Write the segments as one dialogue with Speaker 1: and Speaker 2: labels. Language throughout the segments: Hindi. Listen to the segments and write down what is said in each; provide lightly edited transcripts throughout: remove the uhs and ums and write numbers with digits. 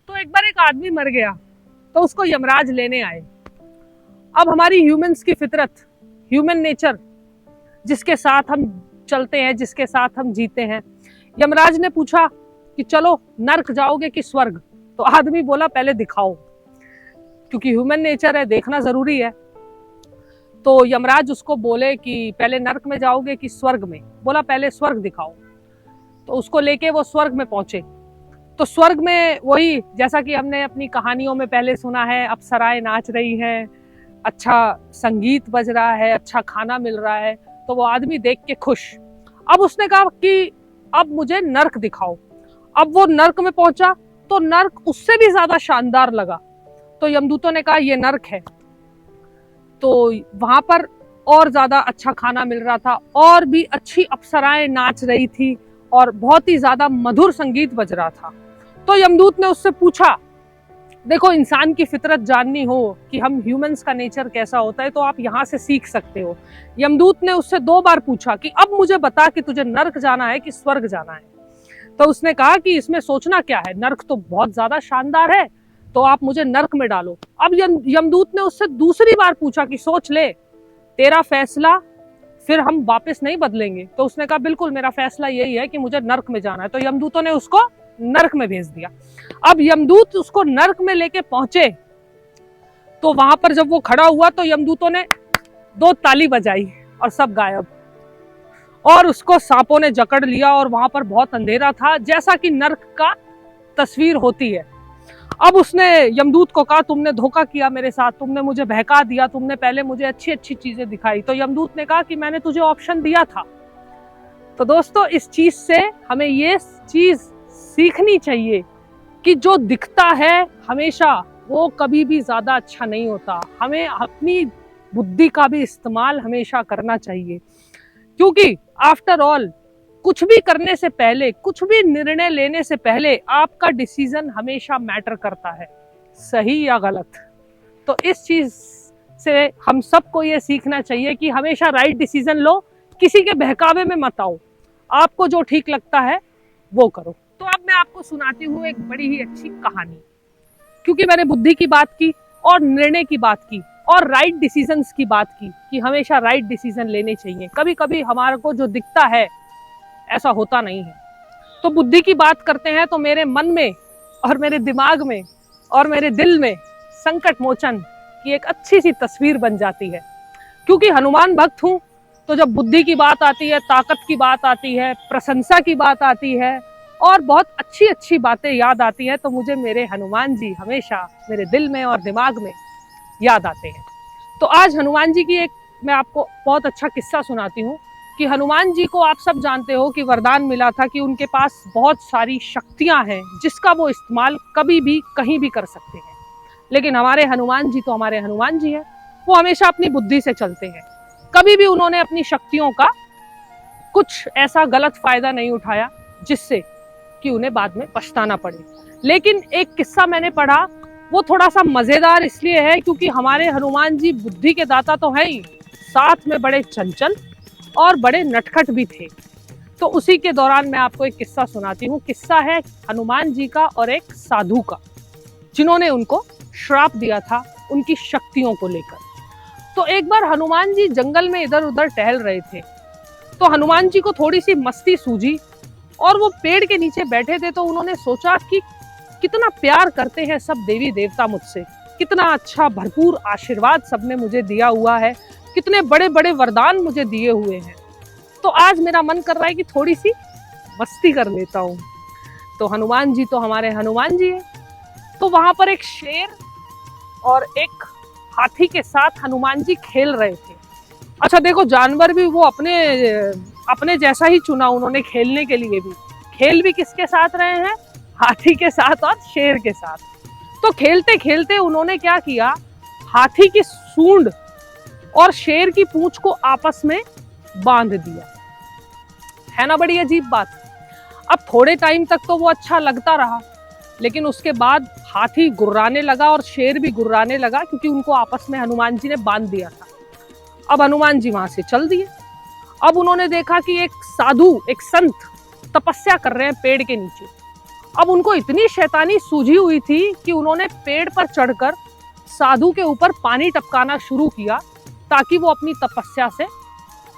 Speaker 1: तो एक बार एक आदमी मर गया तो उसको यमराज लेने आए। अब हमारी ह्यूमंस की फितरत, ह्यूमन नेचर जिसके साथ हम चलते हैं, जिसके साथ हम जीते हैं, यमराज ने पूछा कि चलो नर्क जाओगे कि स्वर्ग? तो आदमी बोला पहले दिखाओ, क्योंकि ह्यूमन नेचर है, देखना जरूरी है। तो यमराज उसको बोले कि पहले नर्क में जाओगे कि स्वर्ग में? बोला पहले स्वर्ग दिखाओ। तो उसको लेके वो स्वर्ग में पहुंचे। तो स्वर्ग में वही, जैसा कि हमने अपनी कहानियों में पहले सुना है, अप्सराएं नाच रही हैं, अच्छा संगीत बज रहा है, अच्छा खाना मिल रहा है। तो वो आदमी देख के खुश। अब उसने कहा कि अब मुझे नर्क दिखाओ। अब वो नर्क में पहुंचा तो नर्क उससे भी ज्यादा शानदार लगा। तो यमदूतों ने कहा ये नर्क है। तो वहां पर और ज्यादा अच्छा खाना मिल रहा था, और भी अच्छी अप्सराएं नाच रही थी, और बहुत ही ज्यादा मधुर संगीत बज रहा था। तो यमदूत ने उससे पूछा, देखो इंसान की फितरत जाननी हो कि हम ह्यूमंस का नेचर कैसा होता है तो आप यहाँ से सीख सकते हो। यमदूत ने उससे 2 बार पूछा कि अब मुझे बता कि तुझे नर्क जाना है कि स्वर्ग जाना है। तो उसने कहा कि इसमें सोचना क्या है, नर्क तो बहुत ज्यादा शानदार है, तो आप मुझे नर्क में डालो। अब यमदूत ने उससे दूसरी बार पूछा कि सोच ले, तेरा फैसला, फिर हम वापस नहीं बदलेंगे। तो उसने कहा बिल्कुल मेरा फैसला यही है कि मुझे नर्क में जाना है। तो यमदूतों ने उसको नर्क में भेज दिया। अब यमदूत उसको नर्क में लेके पहुंचे तो वहां पर जब वो खड़ा हुआ तो यमदूतों ने 2 ताली बजाई और सब गायब, और उसको सांपों ने जकड़ लिया, और वहां पर बहुत अंधेरा था, जैसा कि नर्क का तस्वीर होती है। अब उसने यमदूत को कहा तुमने धोखा किया मेरे साथ, तुमने मुझे बहका दिया, तुमने पहले मुझे अच्छी अच्छी चीजें दिखाई। तो यमदूत ने कहा कि मैंने तुझे ऑप्शन दिया था। तो दोस्तों इस चीज से हमें ये चीज सीखनी चाहिए कि जो दिखता है हमेशा वो कभी भी ज्यादा अच्छा नहीं होता। हमें अपनी बुद्धि का भी इस्तेमाल हमेशा करना चाहिए, क्योंकि आफ्टर ऑल कुछ भी करने से पहले, कुछ भी निर्णय लेने से पहले आपका डिसीजन हमेशा मैटर करता है, सही या गलत। तो इस चीज से हम सबको ये सीखना चाहिए कि हमेशा राइट डिसीजन लो, किसी के बहकावे में मत आओ, आपको जो ठीक लगता है वो करो। तो अब मैं आपको सुनाती हूँ एक बड़ी ही अच्छी कहानी, क्योंकि मैंने बुद्धि की बात की और निर्णय की बात की और राइट डिसीजंस की बात की कि हमेशा राइट डिसीजन लेने चाहिए। कभी कभी हमारे को जो दिखता है ऐसा होता नहीं है। तो बुद्धि की बात करते हैं तो मेरे मन में और मेरे दिमाग में और मेरे दिल में संकट मोचन की एक अच्छी सी तस्वीर बन जाती है, क्योंकि हनुमान भक्त हूं। तो जब बुद्धि की बात आती है, ताकत की बात आती है, प्रशंसा की बात आती है और बहुत अच्छी अच्छी बातें याद आती हैं, तो मुझे मेरे हनुमान जी हमेशा मेरे दिल में और दिमाग में याद आते हैं। तो आज हनुमान जी की एक मैं आपको बहुत अच्छा किस्सा सुनाती हूँ कि हनुमान जी को आप सब जानते हो कि वरदान मिला था कि उनके पास बहुत सारी शक्तियां हैं जिसका वो इस्तेमाल कभी भी कहीं भी कर सकते हैं। लेकिन हमारे हनुमान जी तो हमारे हनुमान जी हैं, वो हमेशा अपनी बुद्धि से चलते हैं। कभी भी उन्होंने अपनी शक्तियों का कुछ ऐसा गलत फायदा नहीं उठाया जिससे कि उन्हें बाद में पछताना पड़े। लेकिन एक किस्सा मैंने पढ़ा, वो थोड़ा सा मजेदार इसलिए है क्योंकि हमारे हनुमान जी बुद्धि के दाता तो है ही, साथ में बड़े चंचल और बड़े नटखट भी थे। तो उसी के दौरान मैं आपको एक किस्सा सुनाती हूँ। किस्सा है हनुमान जी का और एक साधु का, जिन्होंने उनको श्राप दिया था उनकी शक्तियों को लेकर। तो एक बार हनुमान जी जंगल में इधर उधर टहल रहे थे, तो हनुमान जी को थोड़ी सी मस्ती सूझी और वो पेड़ के नीचे बैठे थे। तो उन्होंने सोचा कि कितना प्यार करते हैं सब देवी देवता मुझसे, कितना अच्छा भरपूर आशीर्वाद सबने मुझे दिया हुआ है, कितने बड़े बड़े वरदान मुझे दिए हुए हैं। तो आज मेरा मन कर रहा है कि थोड़ी सी मस्ती कर लेता हूँ। तो हनुमान जी तो हमारे हनुमान जी हैं। तो वहां पर एक शेर और एक हाथी के साथ हनुमान जी खेल रहे थे। अच्छा देखो, जानवर भी वो अपने जैसा ही चुना उन्होंने खेलने के लिए भी। खेल भी किसके साथ रहे हैं? हाथी के साथ और शेर के साथ। तो खेलते खेलते उन्होंने क्या किया, हाथी की सूंड और शेर की पूंछ को आपस में बांध दिया। है ना बड़ी अजीब बात। अब थोड़े टाइम तक तो वो अच्छा लगता रहा, लेकिन उसके बाद हाथी गुर्राने लगा और शेर भी गुर्राने लगा, क्योंकि उनको आपस में हनुमान जी ने बांध दिया था। अब हनुमान जी वहां से चल दिए। अब उन्होंने देखा कि एक साधु, एक संत तपस्या कर रहे हैं पेड़ के नीचे। अब उनको इतनी शैतानी सूझी हुई थी कि उन्होंने पेड़ पर चढ़कर साधु के ऊपर पानी टपकाना शुरू किया ताकि वो अपनी तपस्या से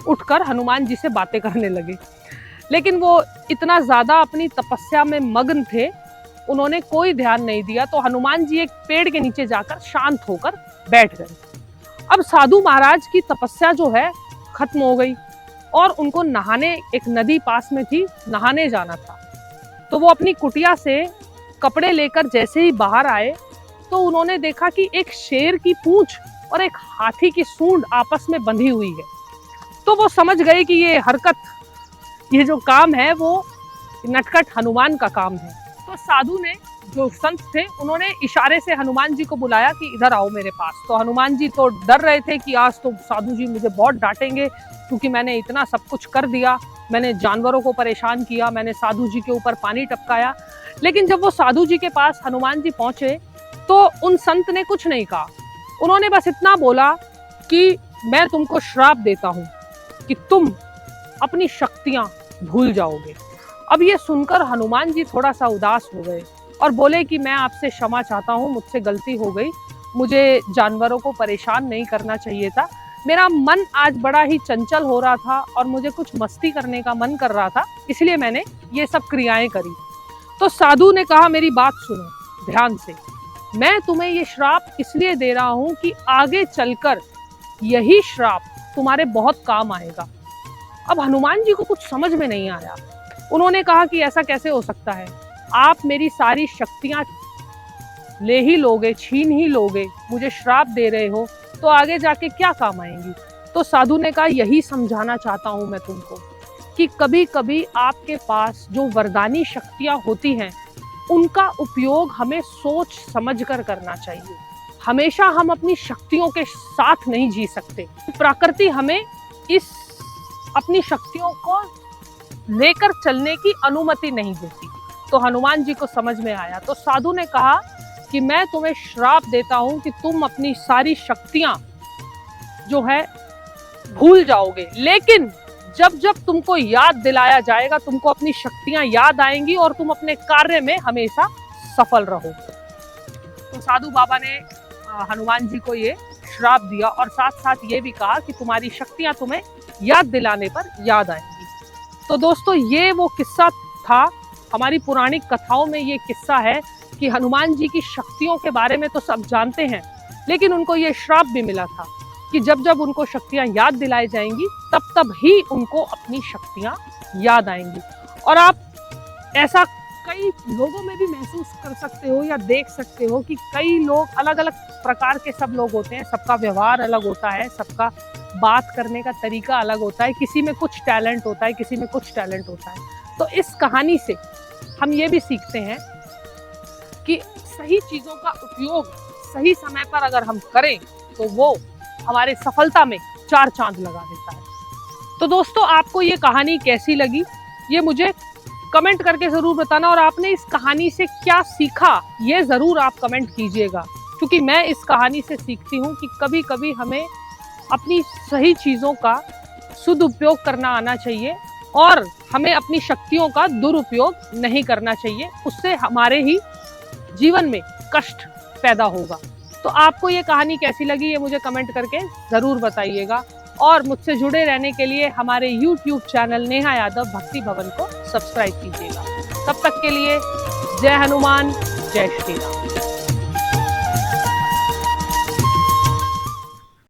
Speaker 1: उठकर हनुमान जी से बातें करने लगे। लेकिन वो इतना ज्यादा अपनी तपस्या में मग्न थे, उन्होंने कोई ध्यान नहीं दिया। तो हनुमान जी एक पेड़ के नीचे जाकर शांत होकर बैठ गए। अब साधु महाराज की तपस्या जो है खत्म हो गई और उनको नहाने, एक नदी पास में थी, नहाने जाना था। तो वो अपनी कुटिया से कपड़े लेकर जैसे ही बाहर आए तो उन्होंने देखा कि एक शेर की पूंछ और एक हाथी की सूंड आपस में बंधी हुई है। तो वो समझ गए कि ये हरकत, ये जो काम है वो नटखट हनुमान का काम है। तो साधु ने, जो संत थे, उन्होंने इशारे से हनुमान जी को बुलाया कि इधर आओ मेरे पास। तो हनुमान जी तो डर रहे थे कि आज तो साधु जी मुझे बहुत डांटेंगे क्योंकि मैंने इतना सब कुछ कर दिया, मैंने जानवरों को परेशान किया, मैंने साधु जी के ऊपर पानी टपकाया। लेकिन जब वो साधु जी के पास हनुमान जी पहुंचे तो उन संत ने कुछ नहीं कहा। उन्होंने बस इतना बोला कि मैं तुमको श्राप देता हूं कि तुम अपनी शक्तियां भूल जाओगे। अब ये सुनकर हनुमान जी थोड़ा सा उदास हो गए और बोले कि मैं आपसे क्षमा चाहता हूँ, मुझसे गलती हो गई, मुझे जानवरों को परेशान नहीं करना चाहिए था, मेरा मन आज बड़ा ही चंचल हो रहा था और मुझे कुछ मस्ती करने का मन कर रहा था, इसलिए मैंने ये सब क्रियाएं करी। तो साधु ने कहा मेरी बात सुनो ध्यान से, मैं तुम्हें ये श्राप इसलिए दे रहा हूँ कि आगे चलकर यही श्राप तुम्हारे बहुत काम आएगा। अब हनुमान जी को कुछ समझ में नहीं आया। उन्होंने कहा कि ऐसा कैसे हो सकता है, आप मेरी सारी शक्तियां ले ही लोगे, छीन ही लोगे, मुझे श्राप दे रहे हो, तो आगे जाके क्या काम आएंगी। तो साधु ने कहा यही समझाना चाहता हूं मैं तुमको कि कभी कभी आपके पास जो वरदानी शक्तियां होती हैं उनका उपयोग हमें सोच समझ कर करना चाहिए। हमेशा हम अपनी शक्तियों के साथ नहीं जी सकते। प्रकृति हमें इस अपनी शक्तियों को लेकर चलने की अनुमति नहीं देती। तो हनुमान जी को समझ में आया। तो साधु ने कहा कि मैं तुम्हें श्राप देता हूं कि तुम अपनी सारी शक्तियां जो है भूल जाओगे, लेकिन जब जब तुमको याद दिलाया जाएगा तुमको अपनी शक्तियां याद आएंगी और तुम अपने कार्य में हमेशा सफल रहोगे। तो साधु बाबा ने हनुमान जी को ये श्राप दिया और साथ साथ ये भी कहा कि तुम्हारी शक्तियां तुम्हें याद दिलाने पर याद आएंगी। तो दोस्तों ये वो किस्सा था, हमारी पुरानी कथाओं में ये किस्सा है कि हनुमान जी की शक्तियों के बारे में तो सब जानते हैं, लेकिन उनको ये श्राप भी मिला था कि जब जब उनको शक्तियां याद दिलाई जाएंगी तब तब ही उनको अपनी शक्तियां याद आएंगी। और आप ऐसा कई लोगों में भी महसूस कर सकते हो या देख सकते हो कि कई लोग अलग अलग प्रकार के सब लोग होते हैं, सबका व्यवहार अलग होता है, सबका बात करने का तरीका अलग होता है, किसी में कुछ टैलेंट होता है, किसी में कुछ टैलेंट होता है। तो इस कहानी से हम ये भी सीखते हैं कि सही चीज़ों का उपयोग सही समय पर अगर हम करें तो वो हमारे सफलता में 4 चांद लगा देता है। तो दोस्तों आपको ये कहानी कैसी लगी ये मुझे कमेंट करके ज़रूर बताना, और आपने इस कहानी से क्या सीखा ये ज़रूर आप कमेंट कीजिएगा, क्योंकि मैं इस कहानी से सीखती हूँ कि कभी कभी हमें अपनी सही चीज़ों का सदुपयोग करना आना चाहिए और हमें अपनी शक्तियों का दुरुपयोग नहीं करना चाहिए, उससे हमारे ही जीवन में कष्ट पैदा होगा। तो आपको ये कहानी कैसी लगी ये मुझे कमेंट करके ज़रूर बताइएगा, और मुझसे जुड़े रहने के लिए हमारे YouTube चैनल नेहा यादव भक्ति भवन को सब्सक्राइब कीजिएगा। तब तक के लिए जय हनुमान, जय श्री राम।